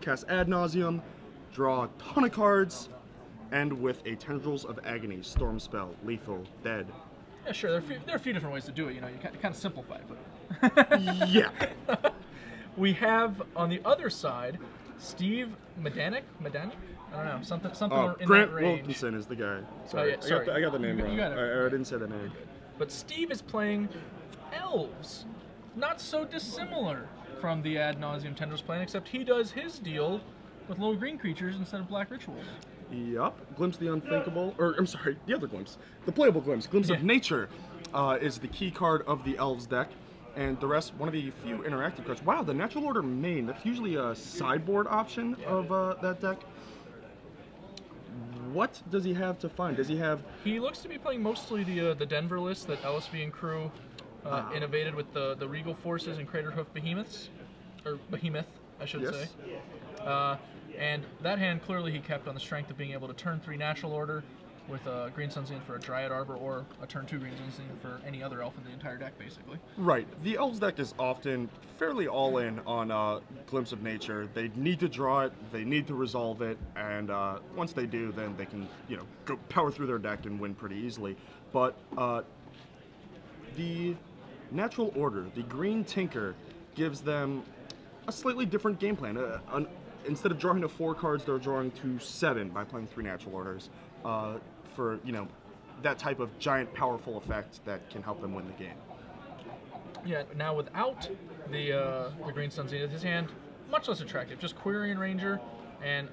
cast Ad Nauseam, draw a ton of cards, end with a Tendrils of Agony, Storm Spell, Lethal, Dead. Yeah, sure. There are a few different ways to do it. You know, you kind of simplify it. But Yeah. we have on the other side, Steve Medanic. I don't know, something in Grant that range. Wilkinson is the guy. Sorry. I got the name wrong. You got it. I didn't say the name. But Steve is playing elves, not so dissimilar from the Ad Nauseam Tendrils plan, except he does his deal with little green creatures instead of black rituals. Yup. Glimpse the Unthinkable, or I'm sorry, the other Glimpse. The playable Glimpse. Glimpse of Nature is the key card of the Elves deck, and the rest, one of the few interactive cards. Wow, the Natural Order main, that's usually a sideboard option of that deck. What does he have to find? Does he have... He looks to be playing mostly the Denver list that LSV and crew innovated with the Regal Forces and Craterhoof Behemoths, or Behemoth, I should say. And that hand clearly he kept on the strength of being able to turn 3 Natural Order with a Green Sun's for a Dryad Arbor, or a turn 2 Green Sun's for any other elf in the entire deck, basically. Right. The Elves deck is often fairly all in on Glimpse of Nature. They need to draw it, they need to resolve it, and once they do, then they can, you know, go power through their deck and win pretty easily. But the Natural Order, the Green Tinker, gives them a slightly different game plan. Instead of drawing to 4 cards, they're drawing to 7 by playing 3 Natural Orders. For, you know, that type of giant, powerful effect that can help them win the game. Yeah, now without the Green Sun Zenith, his hand, much less attractive. Just Quirion Ranger and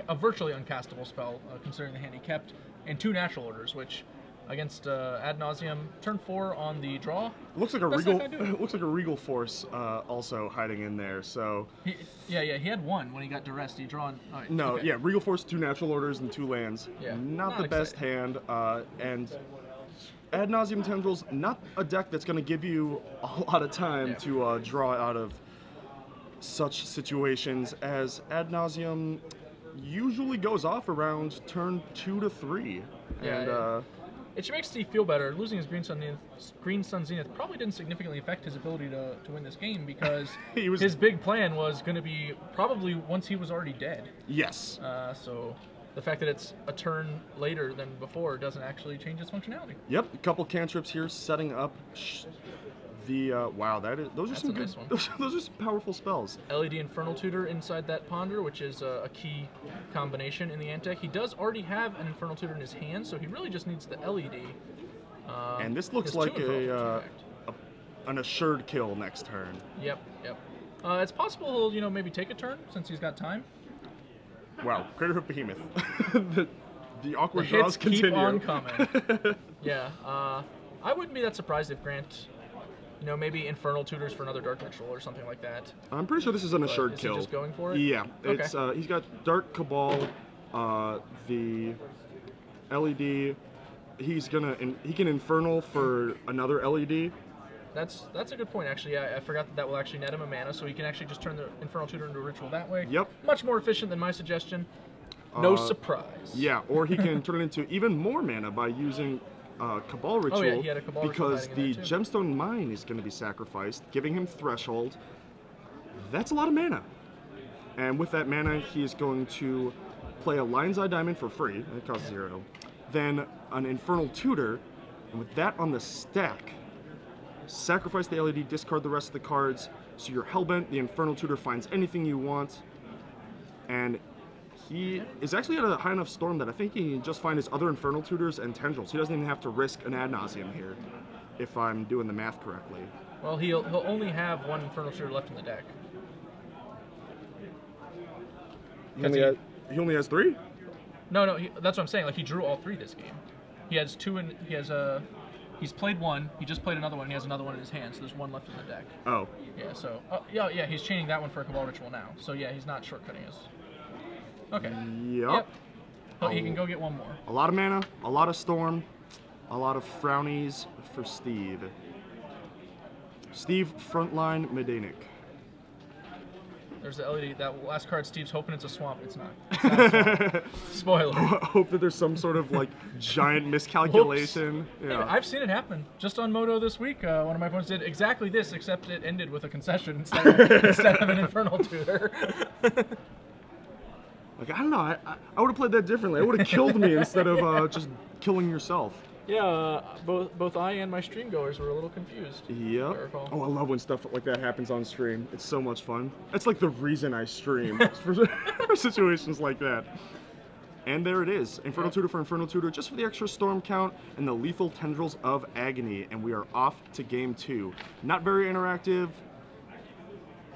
a virtually uncastable spell, considering the hand he kept, and 2 Natural Orders, which, against Ad Nauseam, turn 4 on the draw. Looks like a Regal. Looks like a Regal Force also hiding in there. So. He had 1 when he got duressed. He drawn. Right, no, yeah, Regal Force, 2 Natural Orders and 2 lands. Yeah, not the best hand. And Ad Nauseam Tendrils, not a deck that's going to give you a lot of time to draw out of such situations, as Ad Nauseam usually goes off around turn 2 to 3. And it should make Steve feel better. Losing his Green Sun Zenith probably didn't significantly affect his ability to win this game, because his big plan was going to be probably once he was already dead. Yes. So the fact that it's a turn later than before doesn't actually change its functionality. Yep, a couple cantrips here setting up the wow. Those are some good. Nice those are some powerful spells. LED Infernal Tutor inside that Ponder, which is a key combination in the Ant deck. He does already have an Infernal Tutor in his hand, so he really just needs the LED. And this looks like an assured kill next turn. Yep. It's possible he'll maybe take a turn since he's got time. Wow, Craterhoof Behemoth. the awkward draws continue. Keep on coming. Yeah, I wouldn't be that surprised if Grant. Maybe Infernal Tutors for another Dark Ritual or something like that. I'm pretty sure this is an assured kill. Is he just going for it? Yeah, it's he's got Dark Cabal, the LED. He can Infernal for another LED. That's a good point, actually. I forgot that will actually net him a mana, so he can actually just turn the Infernal Tutor into a ritual that way. Yep. Much more efficient than my suggestion. No surprise. Yeah, or he can turn it into even more mana by using Cabal Ritual, he had a Cabal because Ritual the Gemstone Mine is going to be sacrificed, giving him Threshold. That's a lot of mana. And with that mana, he's going to play a Lion's Eye Diamond for free, it costs 0. Then an Infernal Tutor, and with that on the stack, sacrifice the LED, discard the rest of the cards, so you're hellbent, the Infernal Tutor finds anything you want, and he is actually at a high enough storm that I think he can just find his other Infernal Tutors and Tendrils. He doesn't even have to risk an Ad Nauseam here, if I'm doing the math correctly. Well, he'll only have 1 Infernal Tutor left in the deck. He only has 3? No, that's what I'm saying. Like, he drew all 3 this game. He has 2 and he's played 1. He just played another one. He has another one in his hand, so there's 1 left in the deck. Oh. Yeah. So yeah. He's chaining that one for a Cabal Ritual now. So yeah, he's not shortcutting us. Okay. Yep. But he can go get 1 more. A lot of mana, a lot of storm, a lot of frownies for Steve. Steve, frontline Medanic. There's the LED. That last card, Steve's hoping it's a swamp. It's not. It's not a swamp. Spoiler. I hope that there's some sort of giant miscalculation. Yeah. Hey, I've seen it happen. Just on Moto this week, one of my opponents did exactly this, except it ended with a concession instead of an Infernal Tutor. Like, I don't know, I would have played that differently. I would have killed me instead of just killing yourself. Yeah, both I and my stream goers were a little confused. Yep. Oh, I love when stuff like that happens on stream. It's so much fun. That's like the reason I stream, for situations like that. And there it is. Infernal Tutor for Infernal Tutor, just for the extra storm count and the lethal tendrils of agony. And we are off to game 2. Not very interactive,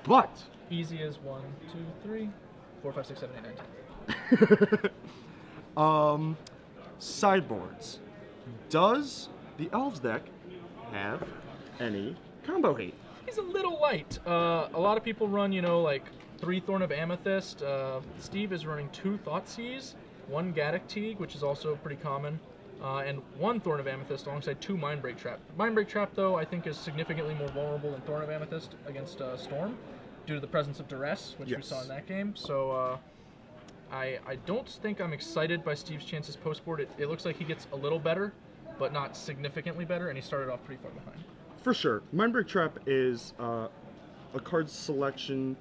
but easy as 1, 2, 3, 4, 5, 6, 7, 8, 9, 10. Sideboards. Does the Elves deck have any combo hate? He's a little light. A lot of people run, you know, like 3 Thorn of Amethyst. Steve is running 2 Thoughtseize, 1 Gaddock Teague, which is also pretty common, and 1 Thorn of Amethyst alongside 2 Mindbreak Trap. Mindbreak Trap, though, I think is significantly more vulnerable than Thorn of Amethyst against Storm, due to the presence of Duress, which we saw in that game. So I don't think I'm excited by Steve's chances post-board. It looks like he gets a little better, but not significantly better, and he started off pretty far behind. For sure. Mindbreak Trap is a card selection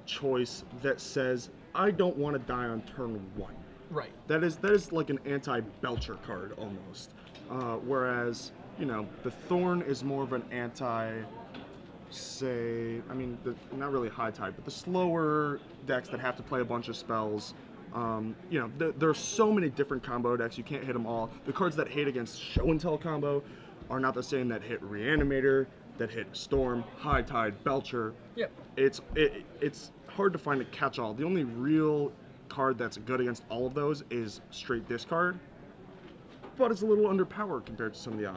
choice that says, I don't want to die on turn 1. Right. That is like an anti-Belcher card, almost. Whereas, you know, the Thorn is more of an say, I mean, not really high tide, but the slower decks that have to play a bunch of spells. You know, there are so many different combo decks, you can't hit them all. The cards that hate against Show and Tell combo are not the same that hit Reanimator, that hit Storm, High Tide, Belcher. Yep. It's hard to find a catch-all. The only real card that's good against all of those is straight discard, but it's a little underpowered compared to some of the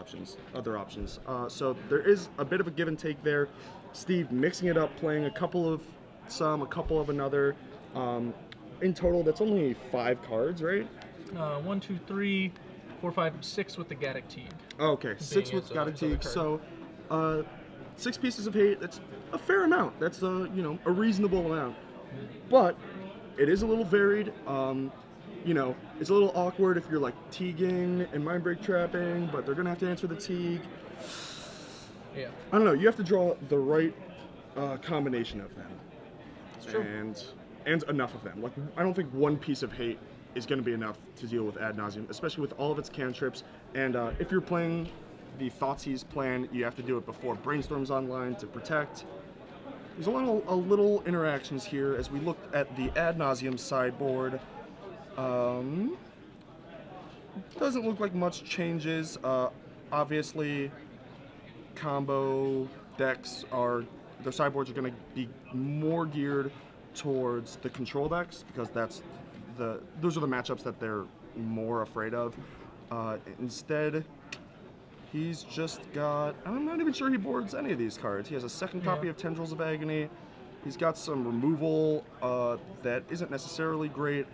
other options. So there is a bit of a give and take there. Steve mixing it up, playing a couple of another. In total, that's only 5 cards, right? 1, 2, 3, 4, 5, 6 with the Gaddock Teague. Okay, 6 with Gaddock Teague. So 6 pieces of hate. That's a fair amount. That's you know, a reasonable amount. But it is a little varied. You know, it's a little awkward if you're like Teaguing and Mindbreak Trapping, but they're gonna have to answer the Teague. Yeah. I don't know. You have to draw the right combination of them, and enough of them. Like, I don't think 1 piece of hate is going to be enough to deal with ad nauseum, especially with all of its cantrips. And if you're playing the Thoughtseize plan, you have to do it before Brainstorm's online to protect. There's a little interactions here as we look at the ad nauseum sideboard. Doesn't look like much changes. Obviously, combo decks their sideboards are going to be more geared towards the control decks, because those are the matchups that they're more afraid of. Instead, he's just got, I'm not even sure he boards any of these cards. He has a second copy of Tendrils of Agony. He's got some removal that isn't necessarily great.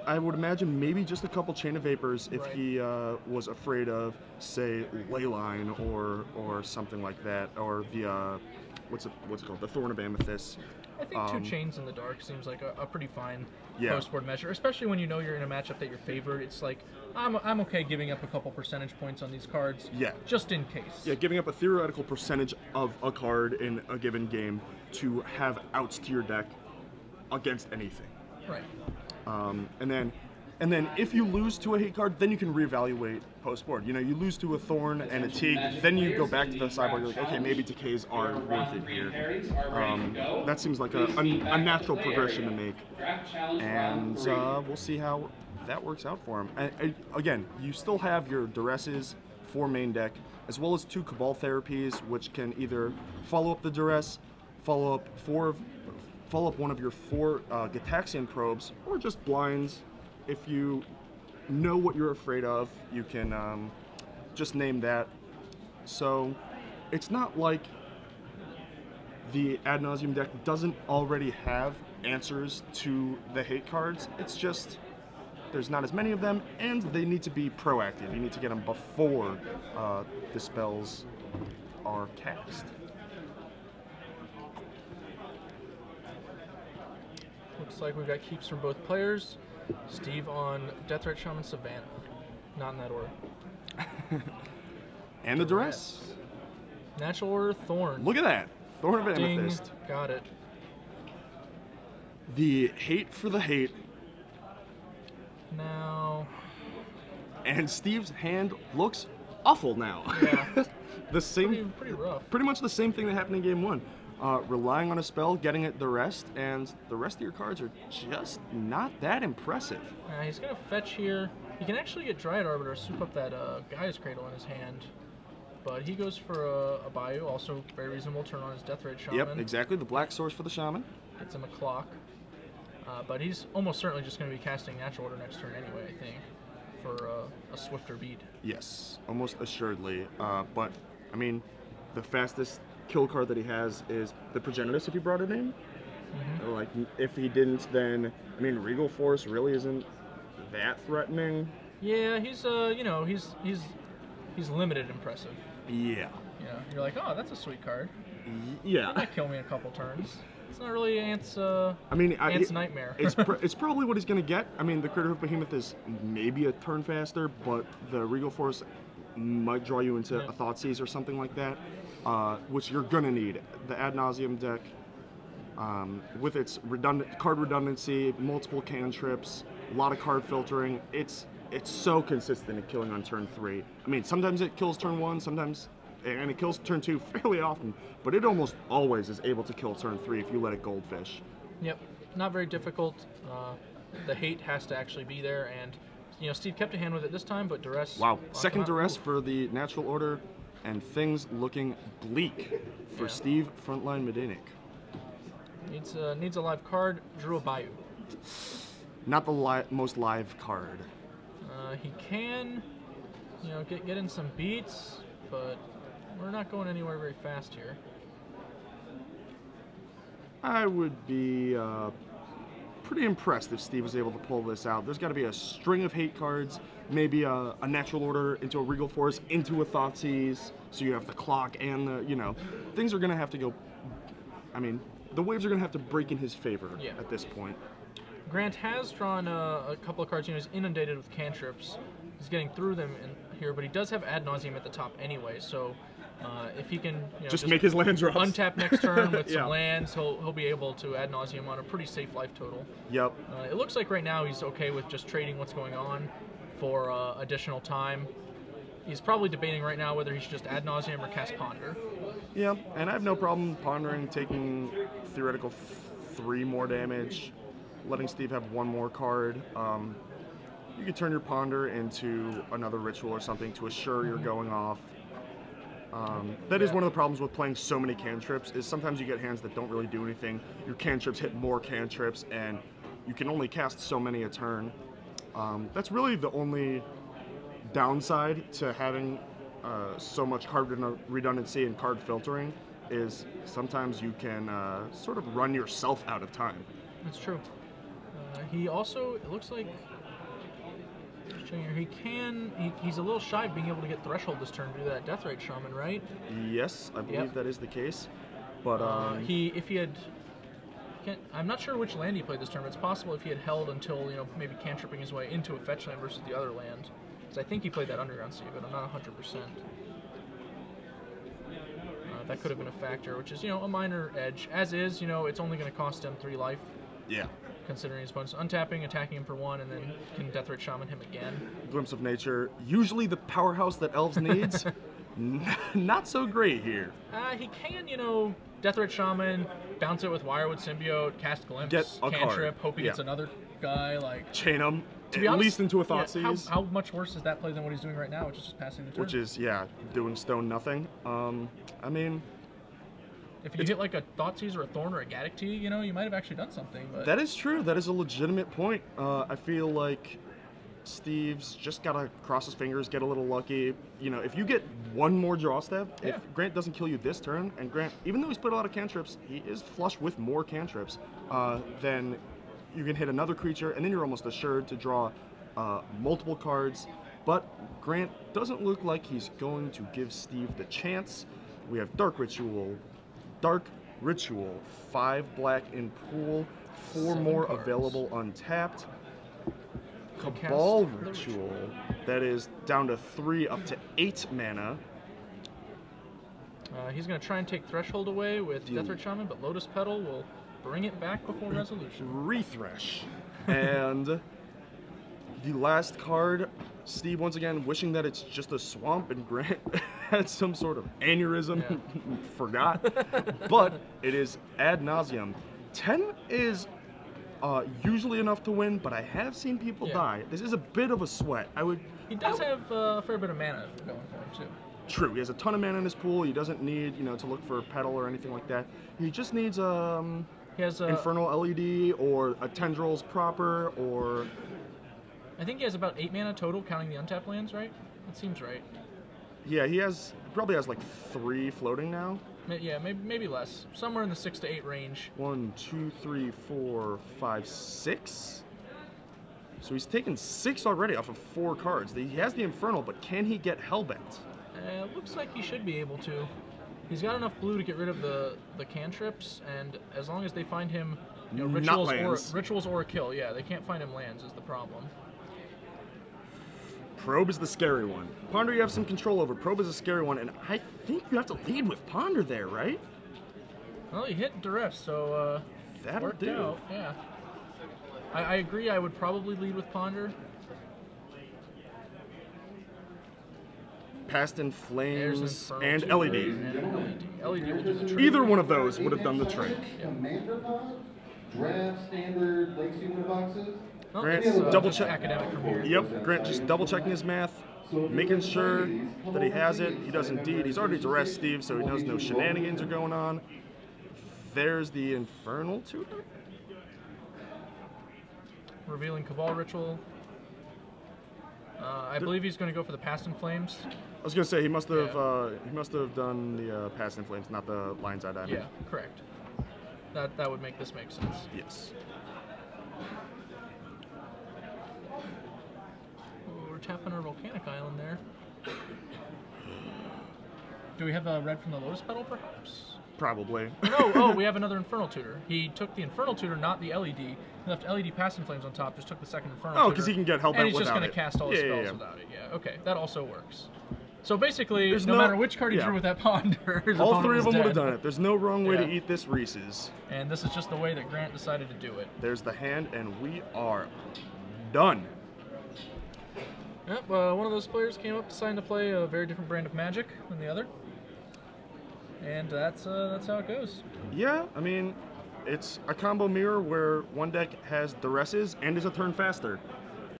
I would imagine maybe just a couple Chain of Vapors if he was afraid of, say, Leyline or something like that, or the what's it called, the Thorn of Amethyst. I think 2 Chains in the Dark seems like a pretty fine Yeah. post-board measure, especially when you know you're in a matchup that you're favored. It's like, I'm okay giving up a couple percentage points on these cards, Yeah. just in case. Yeah, giving up a theoretical percentage of a card in a given game to have outs to your deck against anything. Right. And then if you lose to a hate card, then you can reevaluate post-board. You know, you lose to a Thorn and a Teague, then you go back to the sideboard, you're like, okay, maybe decays are worth it here. That seems like a natural progression to make. And we'll see how that works out for him. And again, you still have your Duresses for main deck, as well as 2 Cabal Therapies, which can either follow up the Duress, follow up one of your 4 Gitaxian Probes, or just blinds. If you know what you're afraid of, you can just name that. So it's not like the ad nauseum deck doesn't already have answers to the hate cards. It's just there's not as many of them, and they need to be proactive. You need to get them before the spells are cast. Looks like we've got keeps from both players. Steve on Deathrat Shaman Savannah. Not in that order. And the Duress. Natural Order Thorn. Look at that. Thorn of Ding. Amethyst. Got it. The hate for the hate Now... And Steve's hand looks awful now. Yeah. The same, pretty rough. Pretty much the same thing that happened in game 1. Relying on a spell, getting it the rest, and the rest of your cards are just not that impressive. He's going to fetch here. He can actually get Dryad Arbiter, soup up that Gaia's Cradle in his hand. But he goes for a Bayou, also very reasonable turn on his Deathrite Shaman. Yep, exactly, the black source for the Shaman. Gets him a clock. But he's almost certainly just going to be casting Natural Order next turn anyway, I think, for a swifter beat. Yes, almost assuredly. But, I mean, the fastest kill card that he has is the Progenitus if he brought it in. Mm-hmm. Like, if he didn't, then, I mean, Regal Force really isn't that threatening. Yeah, he's, you know, he's limited impressive. Yeah. Yeah, you're like, oh, that's a sweet card. Yeah. It might kill me in a couple turns. It's not really Ant's, Ant's nightmare. it's probably what he's going to get. I mean, the Craterhoof Behemoth is maybe a turn faster, but the Regal Force might draw you into a Thoughtseize or something like that, which you're going to need. The Ad Nauseam deck, with its card redundancy, multiple cantrips, a lot of card filtering, it's so consistent at killing on turn 3. I mean, sometimes it kills turn 1, sometimes, and it kills turn 2 fairly often, but it almost always is able to kill turn 3 if you let it Goldfish. Yep, not very difficult. The hate has to actually be there, and you know, Steve kept a hand with it this time, but Duress. Wow, second Duress for the Natural Order, and things looking bleak for Steve Frontline Medanic. Needs a live card. Drew a Bayou. Not the most live card. He can, you know, get in some beats, but we're not going anywhere very fast here. I would be pretty impressed if Steve was able to pull this out. There's got to be a string of hate cards, maybe a Natural Order into a Regal Force, into a Thoughtseize, so you have the clock and the, you know, things are going to have to go, I mean, the waves are going to have to break in his favor at this point. Grant has drawn a couple of cards. You know, he's inundated with cantrips. He's getting through them in here, but he does have Ad Nauseam at the top anyway, so if he can, you know, just make his land drops. Untap next turn with some lands, he'll be able to Ad Nauseam on a pretty safe life total. Yep. It looks like right now he's okay with just trading what's going on for additional time. He's probably debating right now whether he should just Ad Nauseam or cast Ponder. Yeah, and I have no problem pondering, taking theoretical 3 more damage, letting Steve have 1 more card. You could turn your Ponder into another ritual or something to assure you're going off. That is one of the problems with playing so many cantrips, is sometimes you get hands that don't really do anything. Your cantrips hit more cantrips, and you can only cast so many a turn. That's really the only downside to having so much card redundancy and card filtering, is sometimes you can sort of run yourself out of time. That's true. He also, it looks like, he's a little shy of being able to get Threshold this turn due to that Deathrite Shaman, right? Yes, I believe that is the case. But if he had, I'm not sure which land he played this turn, but it's possible if he had held until, you know, maybe cantripping his way into a fetch land versus the other land. Because I think he played that Underground Sea, but I'm not 100%. That could have been a factor, which is, you know, a minor edge. As is, you know, it's only going to cost him 3 life. Yeah. Considering his opponent's untapping, attacking him for 1, and then can Deathrite Shaman him again. Glimpse of Nature, usually the powerhouse that Elves needs. Not so great here. He can, you know, Deathrite Shaman, bounce it with Wirewood Symbiote, cast Glimpse, get a cantrip, card. hope he gets another guy, like... Chain him, to be at honest, least into a Thoughtseize. How much worse is that play than what he's doing right now, which is just passing the turn? Which is, doing stone nothing. I mean... If you hit like a Thoughtseize or a Thorn or a Gaddock Tea, you know, you might have actually done something. But that is true. That is a legitimate point. I feel like Steve's just got to cross his fingers, get a little lucky. You know, if you get 1 more draw step, if Grant doesn't kill you this turn, and Grant, even though he's played a lot of cantrips, he is flush with more cantrips, then you can hit another creature, and then you're almost assured to draw multiple cards. But Grant doesn't look like he's going to give Steve the chance. We have Dark Ritual, 5 black in pool, 4 more cards available untapped. Cabal Ritual, that is down to 3 up to 8 mana. He's going to try and take Threshold away with Deathrite Shaman, but Lotus Petal will bring it back before resolution. Refresh. And The last card, Steve once again wishing that it's just a swamp and Grant had some sort of aneurysm, forgot. But it is ad nauseum. 10 is usually enough to win, but I have seen people die. This is a bit of a sweat. He does have a fair bit of mana going for him too. True, he has a ton of mana in his pool. He doesn't need, to look for a pedal or anything like that. He just needs he has Infernal LED or a Tendrils proper, or I think he has about 8 mana total, counting the untapped lands, right? That seems right. Yeah, he probably has like 3 floating now. Yeah, maybe less. Somewhere in the 6 to 8 range. 1, 2, 3, 4, 5, 6. So he's taken 6 already off of 4 cards. He has the Infernal, but can he get Hellbent? Looks like he should be able to. He's got enough blue to get rid of the cantrips, and as long as they find him, rituals or a kill. Yeah, they can't find him lands is the problem. Probe is the scary one. Ponder you have some control over. Probe is a scary one, and I think you have to lead with Ponder there, right? Well, he hit Duress, so that'll worked do. out. Yeah. I agree. I would probably lead with Ponder. Past in Flames and Tutor LED. And LED will do the trick. Either one of those would have done the trick. Commander Pod, draft standard Legacy winner boxes. Well, Grant, it's, double just check. academic from here. Yep, Grant just double checking his math, making sure that he has it. He does indeed. He's already Duress Steve, so he knows no shenanigans are going on. There's the Infernal Tutor. Revealing Cabal Ritual. I believe he's going to go for the Past in Flames. I was gonna say he must have done the Past in Flames, not the Lion's Eye Diamond. Yeah, correct. That would make this make sense. Yes. Ooh, we're tapping our Volcanic Island there. Do we have a red from the Lotus Petal, perhaps? Probably. Oh, we have another Infernal Tutor. He took the Infernal Tutor, not the LED. He left LED Past in Flames on top, just took the second Infernal Tutor. Oh, because he can get Hellbent without it. And he's just going to cast all his spells without it. Yeah, okay. That also works. So basically, no matter which card he drew with that Ponder, all 3 of them would have dead. done it. There's no wrong way to eat this Reese's. And this is just the way that Grant decided to do it. There's the hand, and we are done. Yep, one of those players came up deciding to play a very different brand of Magic than the other. And that's how it goes. Yeah, I mean, it's a combo mirror where one deck has Duresses and is a turn faster.